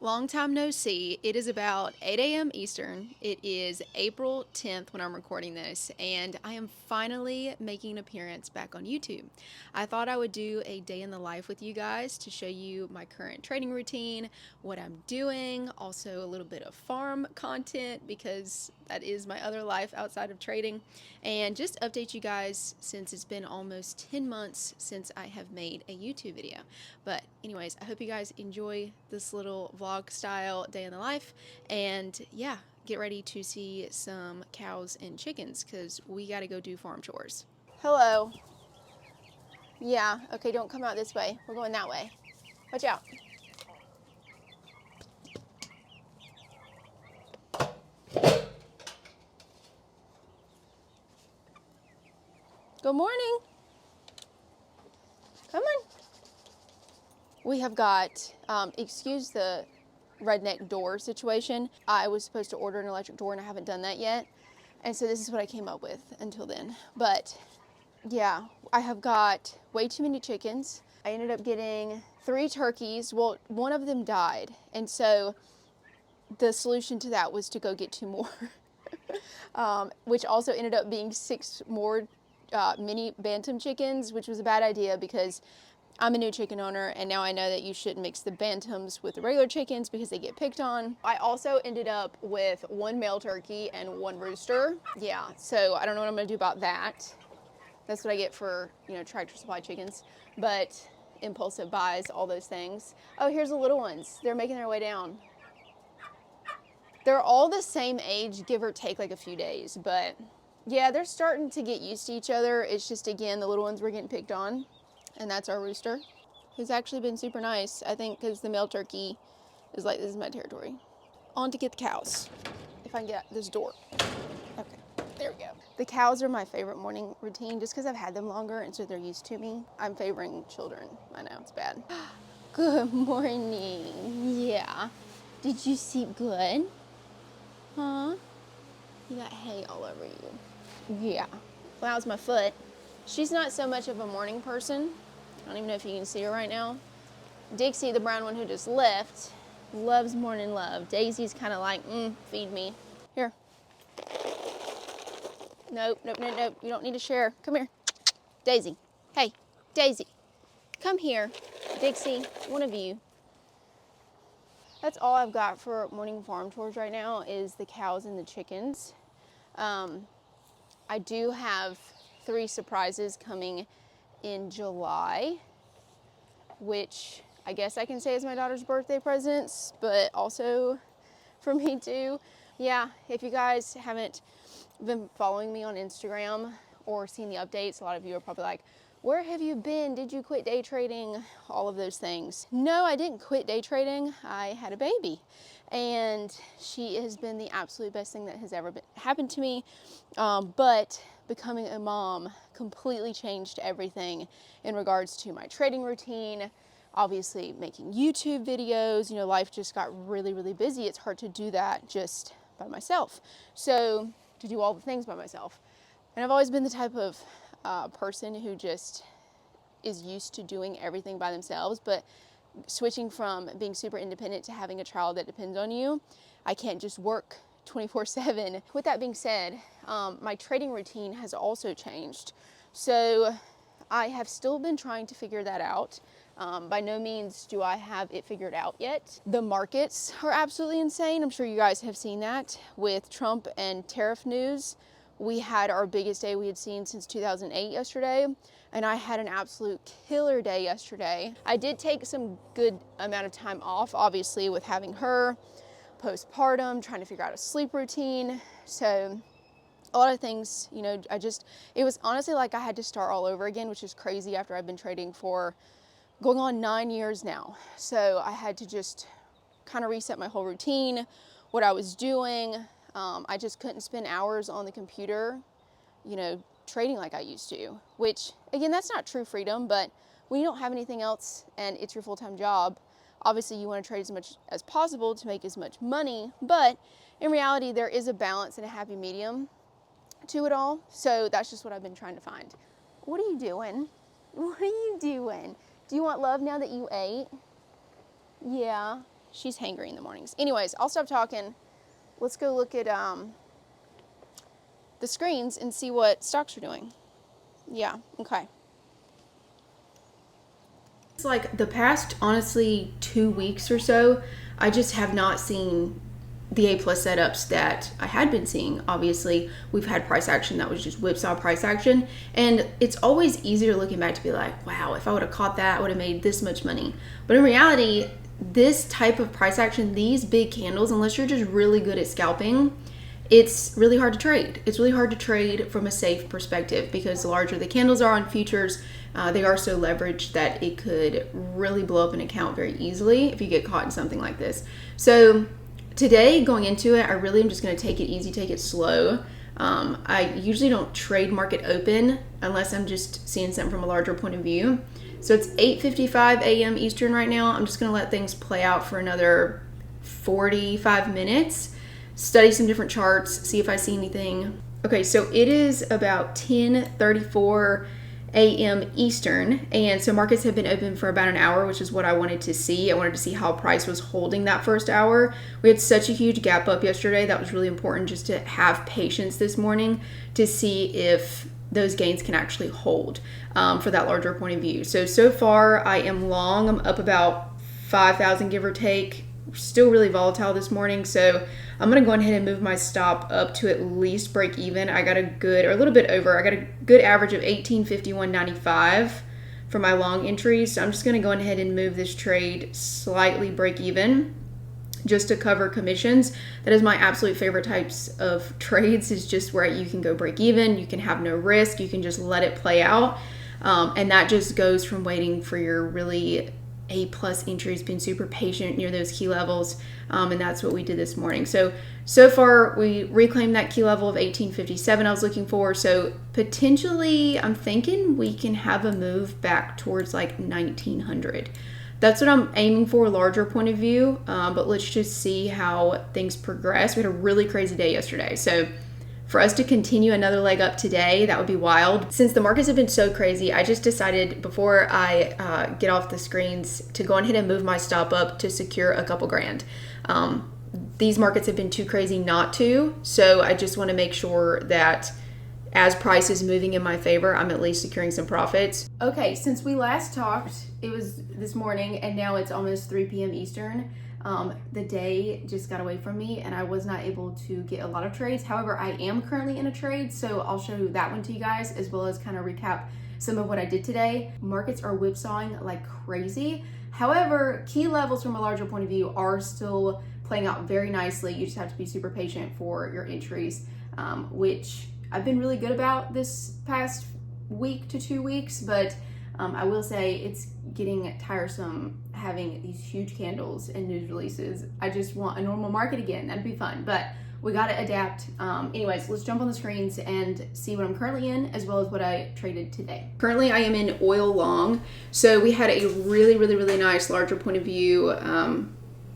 Long time no see. It is about 8 a.m. Eastern. It is April 10th when I'm recording this, and I am finally making an appearance back on YouTube. I thought I would do a day in the life with you guys to show you my current trading routine, what I'm doing, also a little bit of farm content because that is my other life outside of trading, and just update you guys since it's been almost 10 months since I have made a YouTube video. But anyways, I hope you guys enjoy this little vlog style day in the life, and yeah, get ready to see some cows and chickens because we got to go do farm chores. Hello. Yeah, okay, don't come out this way. We're going that way. Watch out. Good morning. Come on. We have got, excuse the redneck door situation. I was supposed to order an electric door and I haven't done that yet. And so this is what I came up with until then. But yeah, I have got way too many chickens. I ended up getting 3 turkeys. Well, one of them died. And so the solution to that was to go get 2 more, which also ended up being 6 more mini bantam chickens, which was a bad idea because I'm a new chicken owner, and now I know that you shouldn't mix the bantams with the regular chickens because they get picked on. I also ended up with 1 male turkey and 1 rooster. Yeah, so I don't know what I'm gonna do about that. That's what I get for, Tractor Supply chickens, but impulsive buys, all those things. Oh, here's the little ones. They're making their way down. They're all the same age, give or take like a few days, but yeah, they're starting to get used to each other. It's just, again, the little ones were getting picked on. And that's our rooster, who's actually been super nice, I think, because the male turkey is like, this is my territory. On to get the cows, if I can get out this door. Okay, there we go. The cows are my favorite morning routine just because I've had them longer and so they're used to me. I'm favoring children. I know, it's bad. Good morning. Yeah. Did you sleep good? Huh? You got hay all over you. Yeah. Well, that was my foot. She's not so much of a morning person. I don't even know if you can see her right now. Dixie, the brown one who just left, loves morning love. Daisy's kind of like, feed me. Here. Nope. You don't need to share. Come here. Daisy. Hey, Daisy. Come here. Dixie, one of you. That's all I've got for morning farm chores right now is the cows and the chickens. I do have 3 surprises coming in July, which I guess I can say is my daughter's birthday presents, but also for me too. Yeah, if you guys haven't been following me on Instagram or seen the updates, a lot of you are probably like, where have you been? Did you quit day trading? All of those things. No, I didn't quit day trading. I had a baby, and she has been the absolute best thing that has ever happened to me. But becoming a mom completely changed everything in regards to my trading routine. Obviously, making YouTube videos, life just got really, really busy. It's hard to do that just by myself. So, to do all the things by myself. And I've always been the type of person who just is used to doing everything by themselves, but switching from being super independent to having a child that depends on you, I can't just work 24/7. With that being said, my trading routine has also changed. So I have still been trying to figure that out. By no means do I have it figured out yet. The markets are absolutely insane. I'm sure you guys have seen that with Trump and tariff news. We had our biggest day we had seen since 2008 yesterday, and I had an absolute killer day yesterday. I did take some good amount of time off, obviously, with having her, postpartum, trying to figure out a sleep routine. So a lot of things, it was honestly like I had to start all over again, which is crazy after I've been trading for going on 9 years now. So I had to just kind of reset my whole routine, what I was doing. I just couldn't spend hours on the computer, trading like I used to, which again, that's not true freedom, but when you don't have anything else and it's your full-time job, obviously you want to trade as much as possible to make as much money, but in reality, there is a balance and a happy medium to it all. So that's just what I've been trying to find. What are you doing? What are you doing? Do you want love now that you ate? Yeah. She's hangry in the mornings. Anyways, I'll stop talking. Let's go look at the screens and see what stocks are doing. Yeah, okay. It's like the past, honestly, 2 weeks or so, I just have not seen the A+ setups that I had been seeing. Obviously, we've had price action that was just whipsaw price action, and it's always easier looking back to be like, wow, if I would have caught that, I would have made this much money. But in reality, this type of price action, these big candles, unless you're just really good at scalping, it's really hard to trade. It's really hard to trade from a safe perspective because the larger the candles are on futures, they are so leveraged that it could really blow up an account very easily if you get caught in something like this. So today, going into it, I really am just going to take it easy, take it slow. I usually don't trade market open unless I'm just seeing something from a larger point of view. So it's 8:55 a.m. Eastern right now. I'm just going to let things play out for another 45 minutes, study some different charts, see if I see anything. Okay, so it is about 10:34 a.m. Eastern, and so markets have been open for about an hour, which is what I wanted to see. I wanted to see how price was holding that first hour. We had such a huge gap up yesterday. That was really important just to have patience this morning to see if those gains can actually hold for that larger point of view. So far I am long. I'm up about 5,000 give or take. Still really volatile this morning, so I'm gonna go ahead and move my stop up to at least break even. I got a good, or a little bit over, I got a good average of 1851.95 for my long entries. So I'm just gonna go ahead and move this trade slightly break even just to cover commissions. That is my absolute favorite types of trades, is just where you can go break even, you can have no risk, you can just let it play out. And that just goes from waiting for your really A+ entries, being super patient near those key levels, and that's what we did this morning. So far we reclaimed that key level of 1857 I was looking for. So potentially I'm thinking we can have a move back towards like 1900. That's what I'm aiming for, larger point of view, but let's just see how things progress. We had a really crazy day yesterday, so for us to continue another leg up today, that would be wild. Since the markets have been so crazy, I just decided before I get off the screens to go ahead and move my stop up to secure a couple grand. These markets have been too crazy not to, so I just want to make sure that as price is moving in my favor, I'm at least securing some profits. Okay, since we last talked, it was this morning, and now it's almost 3 p.m. Eastern. The day just got away from me and I was not able to get a lot of trades. However, I am currently in a trade, so I'll show that one to you guys, as well as kind of recap some of what I did today. Markets are whipsawing like crazy. However, key levels from a larger point of view are still playing out very nicely. You just have to be super patient for your entries, which I've been really good about this past week to 2 weeks, but I will say it's getting tiresome having these huge candles and news releases. I just want a normal market again. That'd be fun, but we got to adapt. Anyways, let's jump on the screens and see what I'm currently in, as well as what I traded today. Currently, I am in oil long. So we had a really nice larger point of view,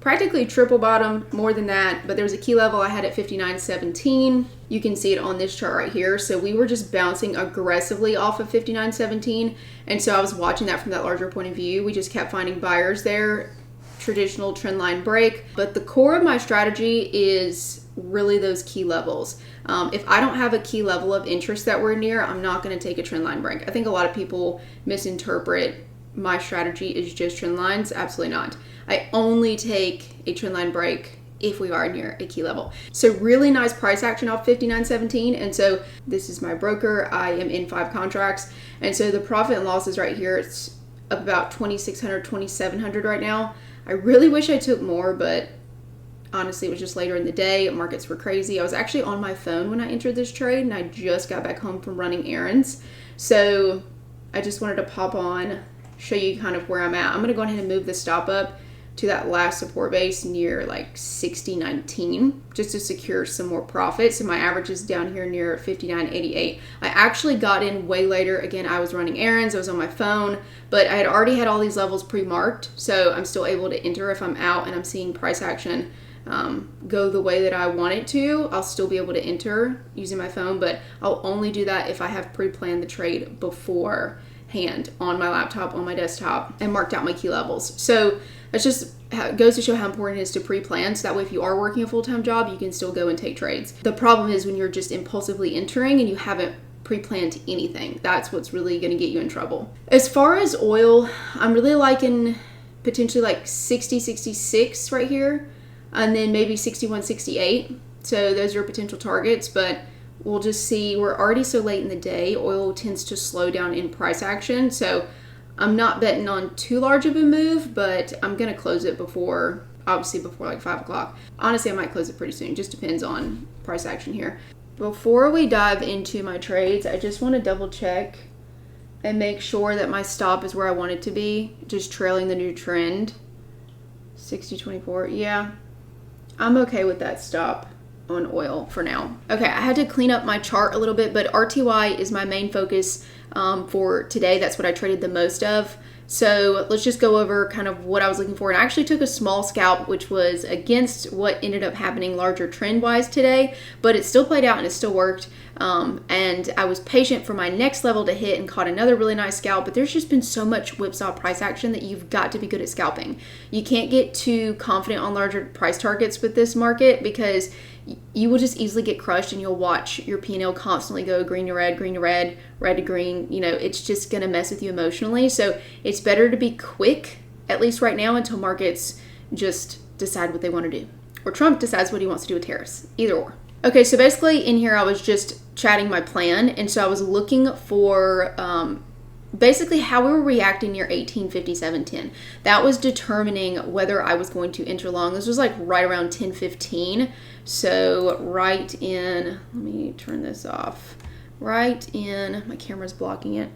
practically triple bottom, more than that, but there was a key level I had at 59.17. You can see it on this chart right here. So we were just bouncing aggressively off of 59.17, and so I was watching that from that larger point of view. We just kept finding buyers there, traditional trend line break, but the core of my strategy is really those key levels. If I don't have a key level of interest that we're near, I'm not going to take a trend line break. I think a lot of people misinterpret my strategy is just trend lines. Absolutely not. I only take a trend line break if we are near a key level. So really nice price action off 59.17. And so this is my broker. I am in 5 contracts. And so the profit and losses right here, it's up about 2,600, 2,700 right now. I really wish I took more, but honestly, it was just later in the day. Markets were crazy. I was actually on my phone when I entered this trade, and I just got back home from running errands. So I just wanted to pop on, show you kind of where I'm at. I'm going to go ahead and move the stop up to that last support base near like 60.19 just to secure some more profit. So my average is down here near 59.88. I actually got in way later. Again, I was running errands, I was on my phone, but I had already had all these levels pre-marked, so I'm still able to enter if I'm out and I'm seeing price action go the way that I want it to. I'll still be able to enter using my phone, but I'll only do that if I have pre-planned the trade beforehand on my laptop, on my desktop, and marked out my key levels. So that's just it goes to show how important it is to pre-plan, so that way if you are working a full-time job, you can still go and take trades. The problem is when you're just impulsively entering and you haven't pre-planned anything. That's what's really going to get you in trouble. As far as oil, I'm really liking potentially like 60, 66 right here, and then maybe 61, 68. So those are potential targets, but we'll just see. We're already so late in the day. Oil tends to slow down in price action, so I'm not betting on too large of a move, but I'm going to close it obviously before like 5 o'clock. Honestly, I might close it pretty soon. Just depends on price action here. Before we dive into my trades, I just want to double check and make sure that my stop is where I want it to be, just trailing the new trend. 60.24, yeah, I'm okay with that stop on oil for now. Okay, I had to clean up my chart a little bit, but RTY is my main focus for today. That's what I traded the most of. So let's just go over kind of what I was looking for. And I actually took a small scalp, which was against what ended up happening larger trend-wise today, but it still played out and it still worked. And I was patient for my next level to hit and caught another really nice scalp, but there's just been so much whipsaw price action that you've got to be good at scalping. You can't get too confident on larger price targets with this market because you will just easily get crushed and you'll watch your P&L constantly go green to red, red to green. You know, it's just going to mess with you emotionally. So it's better to be quick, at least right now, until markets just decide what they want to do. Or Trump decides what he wants to do with tariffs. Either or. Okay, so basically in here I was just chatting my plan. And so I was looking for basically how we were reacting near 1857.10. That was determining whether I was going to enter long. This was like right around 10:15. So right in, let me turn this off. Right in, my camera's blocking it.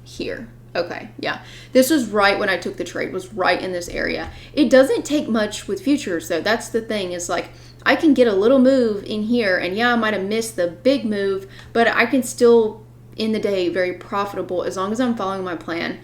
Here. Okay, yeah. This was right when I took the trade, was right in this area. It doesn't take much with futures though. That's the thing. It's like I can get a little move in here and yeah, I might have missed the big move, but I can still in the day very profitable as long as I'm following my plan.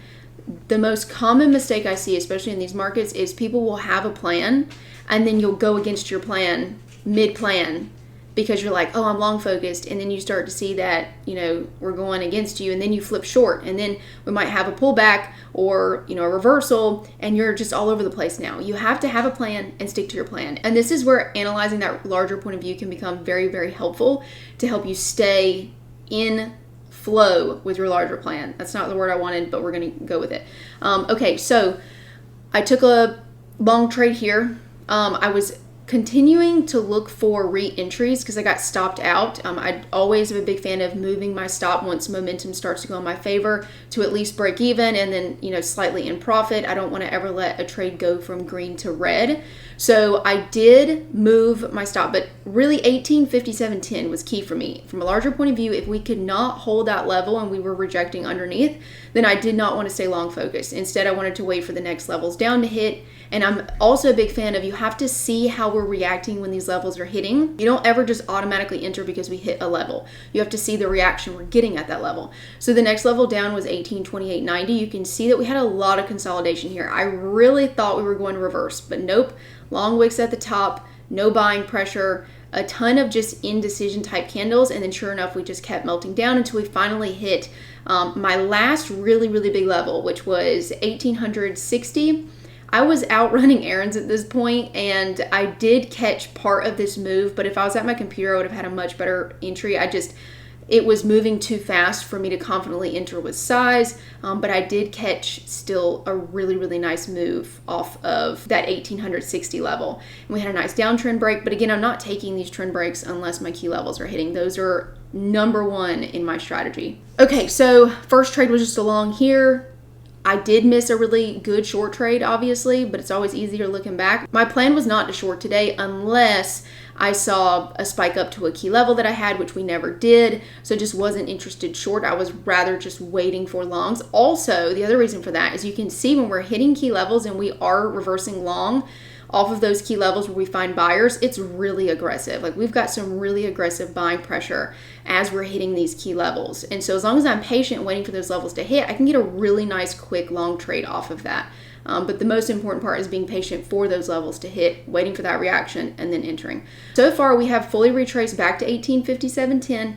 The most common mistake I see, especially in these markets, is people will have a plan and then you'll go against your plan mid-plan because you're like, oh, I'm long focused, and then you start to see that, you know, we're going against you, and then you flip short, and then we might have a pullback or, you know, a reversal, and you're just all over the place now. You have to have a plan and stick to your plan. And this is where analyzing that larger point of view can become very, very helpful to help you stay in flow with your larger plan. That's not the word I wanted, but we're going to go with it. Okay, so I took a long trade here. I was continuing to look for re-entries because I got stopped out. I always am a big fan of moving my stop once momentum starts to go in my favor to at least break even and then, you know, slightly in profit. I don't want to ever let a trade go from green to red. So I did move my stop, but really 1857.10 was key for me. From a larger point of view, if we could not hold that level and we were rejecting underneath, then I did not want to stay long focused. Instead, I wanted to wait for the next levels down to hit. And I'm also a big fan of, you have to see how we're reacting when these levels are hitting. You don't ever just automatically enter because we hit a level. You have to see the reaction we're getting at that level. So the next level down was 1828.90. You can see that we had a lot of consolidation here. I really thought we were going to reverse, but nope. Long wicks at the top, no buying pressure, a ton of just indecision type candles, and then sure enough, we just kept melting down until we finally hit my last really, really big level, which was 1860. I was out running errands at this point, and I did catch part of this move, but if I was at my computer, I would have had a much better entry. It was moving too fast for me to confidently enter with size, but I did catch still a really, really nice move off of that 1860 level. And we had a nice downtrend break, but again, I'm not taking these trend breaks unless my key levels are hitting. Those are number one in my strategy. Okay, so first trade was just along here. I did miss a really good short trade, obviously, but it's always easier looking back. My plan was not to short today unless I saw a spike up to a key level that I had, which we never did. So just wasn't interested short. I was rather just waiting for longs. Also, the other reason for that is you can see when we're hitting key levels and we are reversing long off of those key levels where we find buyers, it's really aggressive. Like, we've got some really aggressive buying pressure as we're hitting these key levels. And so as long as I'm patient waiting for those levels to hit, I can get a really nice quick long trade off of that. But the most important part is being patient for those levels to hit, waiting for that reaction, and then entering. So far, we have fully retraced back to 1857.10.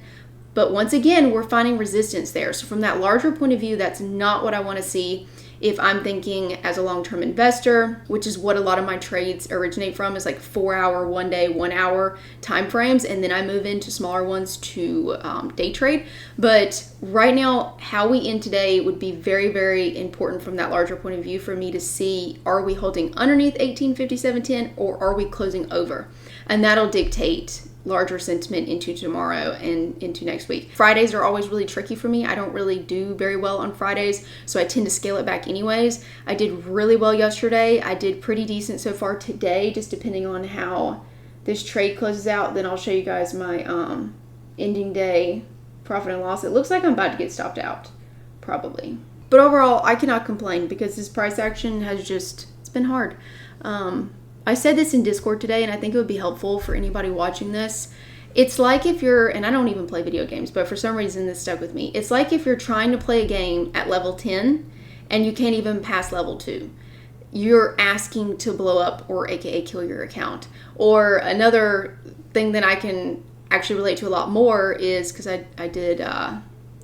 But once again, we're finding resistance there. So from that larger point of view, that's not what I want to see. If I'm thinking as a long-term investor, which is what a lot of my trades originate from, is like 4 hour, 1 day, 1 hour time frames, and then I move into smaller ones to day trade. But right now, how we end today would be very, very important from that larger point of view for me to see, are we holding underneath 1857.10 or are we closing over? And that'll dictate larger sentiment into tomorrow and into next week. Fridays are always really tricky for me. I don't really do very well on Fridays, so I tend to scale it back anyways. I did really well yesterday. I did pretty decent so far today, just depending on how this trade closes out. Then I'll show you guys my ending day profit and loss. It looks like I'm about to get stopped out, probably. But overall, I cannot complain because this price action has just, it's been hard. I said this in Discord today, and I think it would be helpful for anybody watching this. It's like if you're, and I don't even play video games, but for some reason this stuck with me. It's like if you're trying to play a game at level 10 and you can't even pass level 2. You're asking to blow up or AKA kill your account. Or another thing that I can actually relate to a lot more is, because I did a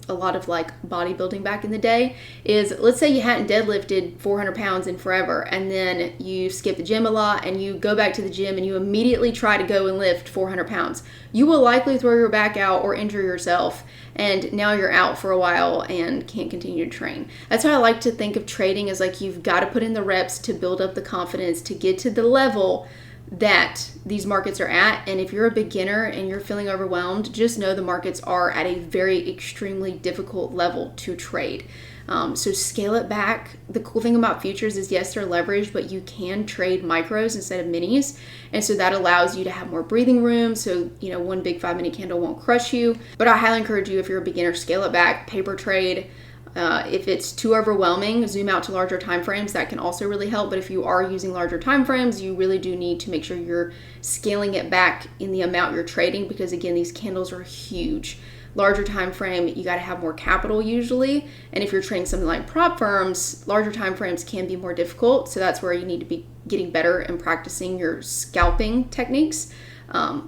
lot of like bodybuilding back in the day, is let's say you hadn't deadlifted 400 pounds in forever, and then you skip the gym a lot and you go back to the gym and you immediately try to go and lift 400 pounds. You will likely throw your back out or injure yourself, and now you're out for a while and can't continue to train. That's how I like to think of trading, as like you've got to put in the reps to build up the confidence to get to the level that these markets are at. And if you're a beginner and you're feeling overwhelmed, just know the markets are at a very extremely difficult level to trade. So scale it back. The cool thing about futures is, yes, they're leveraged, but you can trade micros instead of minis. And so that allows you to have more breathing room. So, you know, one big 5-minute candle won't crush you. But I highly encourage you, if you're a beginner, scale it back, paper trade. If it's too overwhelming, zoom out to larger time frames. That can also really help. But if you are using larger time frames, you really do need to make sure you're scaling it back in the amount you're trading, because again, these candles are huge. Larger time frame, you got to have more capital usually. And if you're trading something like prop firms, larger time frames can be more difficult. So that's where you need to be getting better and practicing your scalping techniques,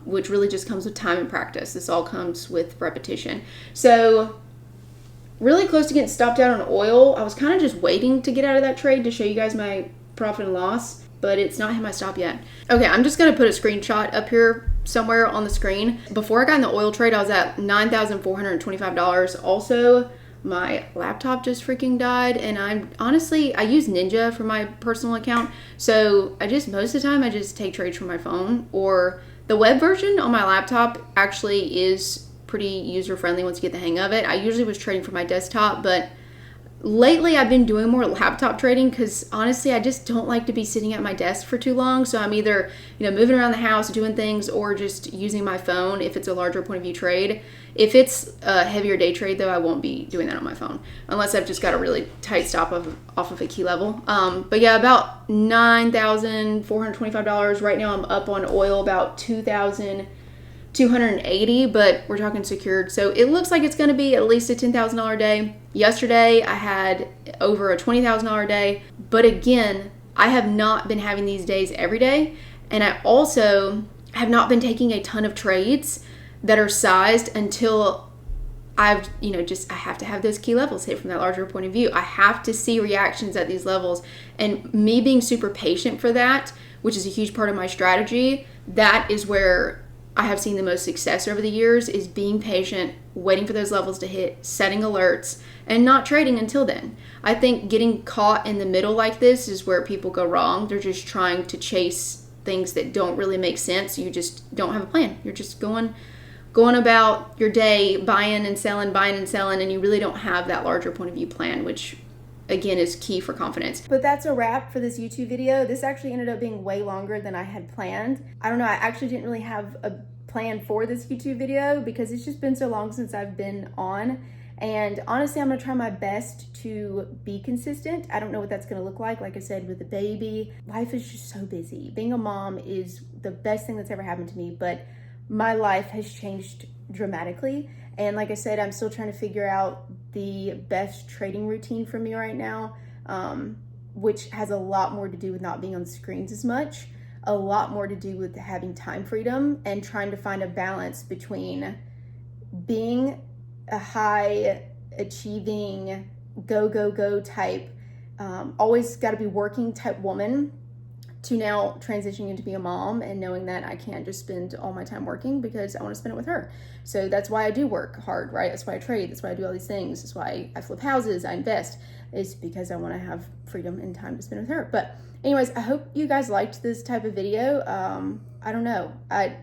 which really just comes with time and practice. This all comes with repetition. So really close to getting stopped out on oil. I was kind of just waiting to get out of that trade to show you guys my profit and loss, but it's not hit my stop yet. Okay, I'm just gonna put a screenshot up here somewhere on the screen. Before I got in the oil trade, I was at $9,425. Also, my laptop just freaking died, and I use Ninja for my personal account. So most of the time I just take trades from my phone, or the web version on my laptop actually is pretty user-friendly once you get the hang of it. I usually was trading from my desktop, but lately I've been doing more laptop trading because honestly I just don't like to be sitting at my desk for too long. So I'm either, moving around the house doing things, or just using my phone if it's a larger point of view trade. If it's a heavier day trade though, I won't be doing that on my phone unless I've just got a really tight stop off of a key level. But yeah, about $9,425 right now. I'm up on oil about 2,280, but we're talking secured. So it looks like it's going to be at least a $10,000 day. Yesterday I had over a $20,000 day, but again, I have not been having these days every day. And I also have not been taking a ton of trades that are sized until I have to have those key levels hit from that larger point of view. I have to see reactions at these levels, and me being super patient for that, which is a huge part of my strategy, that is where I have seen the most success over the years, is being patient, waiting for those levels to hit, setting alerts, and not trading until then. I think getting caught in the middle like this is where people go wrong. They're just trying to chase things that don't really make sense. You just don't have a plan. You're just going about your day, buying and selling, and you really don't have that larger point of view plan, which again is key for confidence. But that's a wrap for this YouTube video. This actually ended up being way longer than I had planned. I don't know, I actually didn't really have a plan for this YouTube video because it's just been so long since I've been on. And honestly, I'm gonna try my best to be consistent. I don't know what that's gonna look like. Like I said, with the baby, life is just so busy. Being a mom is the best thing that's ever happened to me, but my life has changed dramatically. And like I said, I'm still trying to figure out the best trading routine for me right now, which has a lot more to do with not being on screens as much, a lot more to do with having time freedom and trying to find a balance between being a high achieving, go type always got to be working type woman to now transitioning into being a mom and knowing that I can't just spend all my time working because I want to spend it with her. So that's why I do work hard, right? That's why I trade. That's why I do all these things. That's why I flip houses, I invest. It's because I want to have freedom and time to spend with her. But anyways, I hope you guys liked this type of video. I don't know.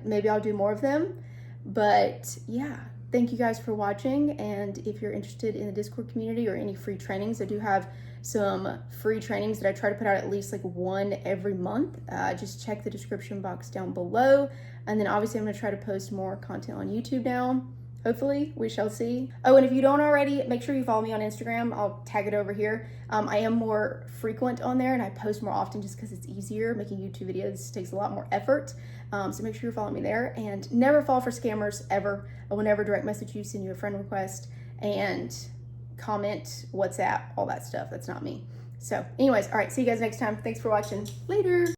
Maybe I'll do more of them. But yeah, thank you guys for watching. And if you're interested in the Discord community or any free trainings, I do have some free trainings that I try to put out at least like one every month. Just check the description box down below. And then obviously I'm gonna try to post more content on YouTube now. Hopefully, we shall see. Oh, and if you don't already, make sure you follow me on Instagram. I'll tag it over here. I am more frequent on there and I post more often just because it's easier. Making YouTube videos takes a lot more effort. So make sure you're following me there, and never fall for scammers ever. I will never direct message you, send you a friend request, and comment, WhatsApp, all that stuff. That's not me. So anyways, all right, see you guys next time. Thanks for watching. Later.